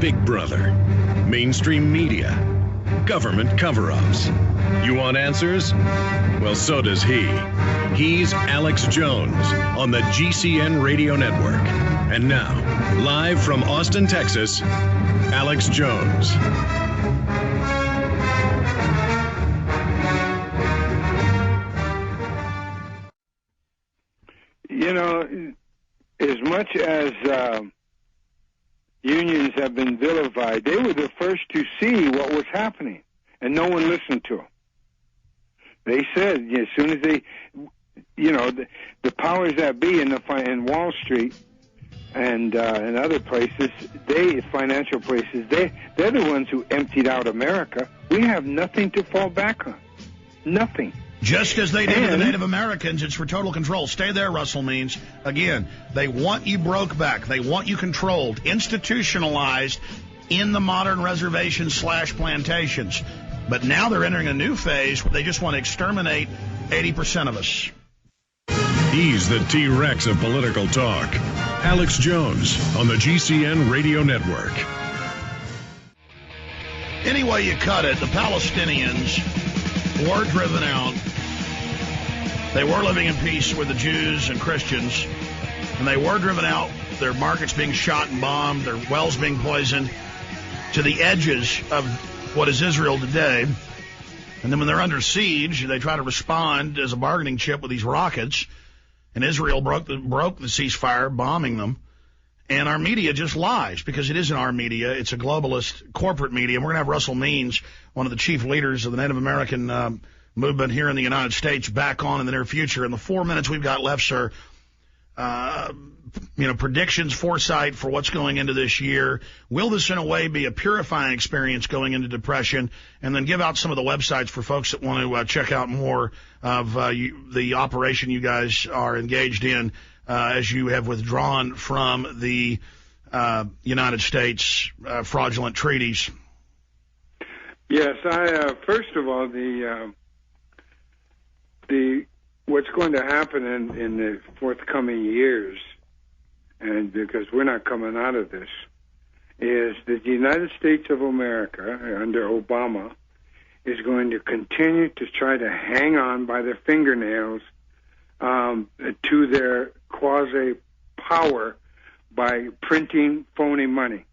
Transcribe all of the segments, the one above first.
Big Brother, mainstream media, government cover-ups. You want answers? Well, so does he. He's Alex Jones on the GCN Radio Network. And now, live from Austin, Texas, Alex Jones. You know, as much as unions have been vilified, they were the first to see what was happening, and no one listened to them. They said, as soon as they, the powers that be in Wall Street and in other places, financial places, they're the ones who emptied out America. We have nothing to fall back on. Nothing. Just as they did to the Native Americans, it's for total control. Stay there, Russell Means. Again, they want you broke back. They want you controlled, institutionalized in the modern reservations/plantations. But now they're entering a new phase where they just want to exterminate 80% of us. He's the T-Rex of political talk. Alex Jones on the GCN Radio Network. Any way you cut it, the Palestinians were driven out. They were living in peace with the Jews and Christians, and they were driven out, their markets being shot and bombed, their wells being poisoned, to the edges of what is Israel today. And then when they're under siege, they try to respond as a bargaining chip with these rockets, and Israel broke the ceasefire, bombing them. And our media just lies, because it isn't our media. It's a globalist corporate media. And we're going to have Russell Means, one of the chief leaders of the Native American movement here in the United States, back on in the near future. In the 4 minutes we've got left, sir, predictions, foresight for what's going into this year. Will this, in a way, be a purifying experience going into depression? And then give out some of the websites for folks that want to check out more of the operation you guys are engaged in as you have withdrawn from the United States fraudulent treaties. Yes, first of all, what's going to happen in the forthcoming years, and because we're not coming out of this, is that the United States of America, under Obama, is going to continue to try to hang on by their fingernails to their quasi-power by printing phony money.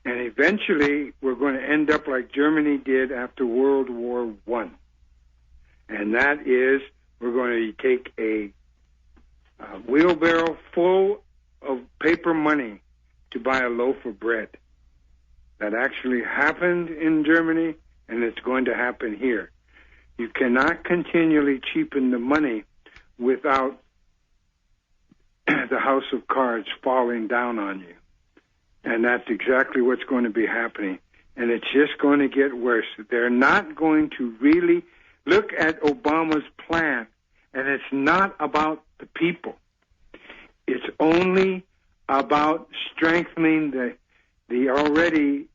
And eventually, we're going to end up like Germany did after World War I. And that is, we're going to take a wheelbarrow full of paper money to buy a loaf of bread. That actually happened in Germany, and it's going to happen here. You cannot continually cheapen the money without the house of cards falling down on you. And that's exactly what's going to be happening. And it's just going to get worse. They're not going to really look at Obama's plan, and it's not about the people. It's only about strengthening the already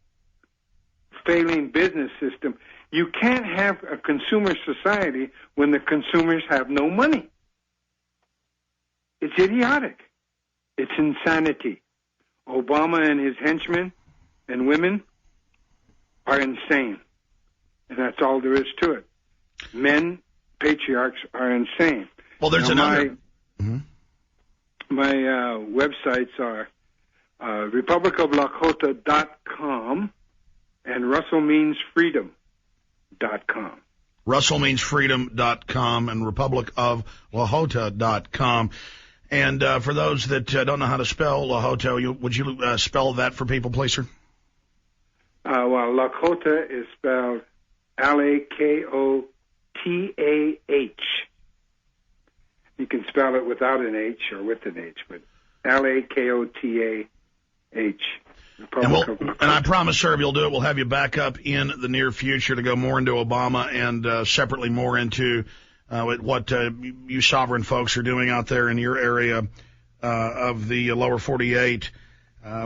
failing business system. You can't have a consumer society when the consumers have no money. It's idiotic. It's insanity. Obama and his henchmen and women are insane. And that's all there is to it. Men, patriarchs, are insane. Well, there's another. My websites are republicoflakota.com and russellmeansfreedom.com. russellmeansfreedom.com and republicoflakota.com. And for those that don't know how to spell Lakota, would you spell that for people, please, sir? Well, Lakota is spelled Lakotah. You can spell it without an H or with an H, but Lakotah. And I promise, sir, if you'll do it, we'll have you back up in the near future to go more into Obama and separately more into what you sovereign folks are doing out there in your area of the lower 48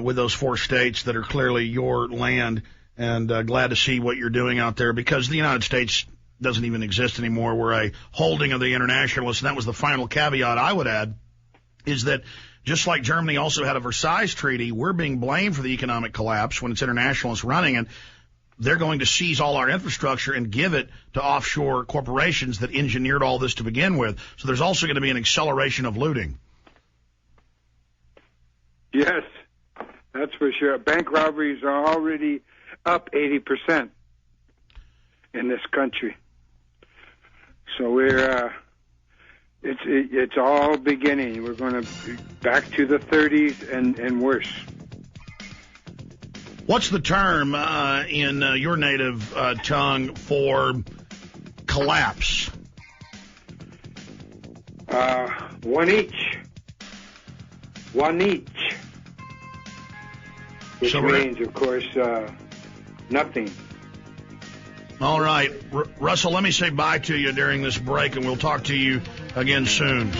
with those 4 states that are clearly your land. And glad to see what you're doing out there, because the United States doesn't even exist anymore. We're a holding of the internationalists, and that was the final caveat I would add, is that Just like Germany also had a Versailles Treaty, we're being blamed for the economic collapse when it's internationalists running, and they're going to seize all our infrastructure and give it to offshore corporations that engineered all this to begin with. So there's also going to be an acceleration of looting. Yes, that's for sure. Bank robberies are already up 80% in this country. So we're it's all beginning. We're going to back to the 30s and worse. What's the term in your native tongue for collapse? One each. Which means, of course, nothing. All right. Russell, let me say bye to you during this break, and we'll talk to you again soon.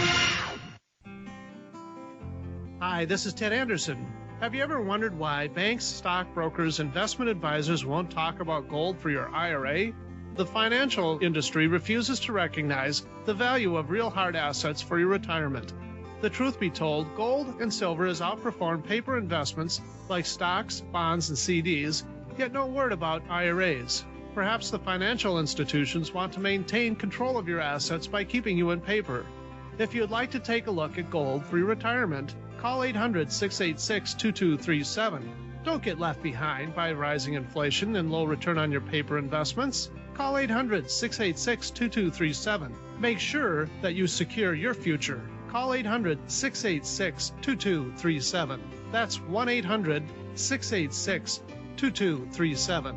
Hi, this is Ted Anderson. Have you ever wondered why banks, stockbrokers, investment advisors won't talk about gold for your IRA? The financial industry refuses to recognize the value of real hard assets for your retirement. The truth be told, gold and silver has outperformed paper investments like stocks, bonds, and CDs, yet no word about IRAs. Perhaps the financial institutions want to maintain control of your assets by keeping you in paper. If you'd like to take a look at gold for your retirement, call 800-686-2237. Don't get left behind by rising inflation and low return on your paper investments. Call 800-686-2237. Make sure that you secure your future. Call 800-686-2237. That's 1-800-686-2237.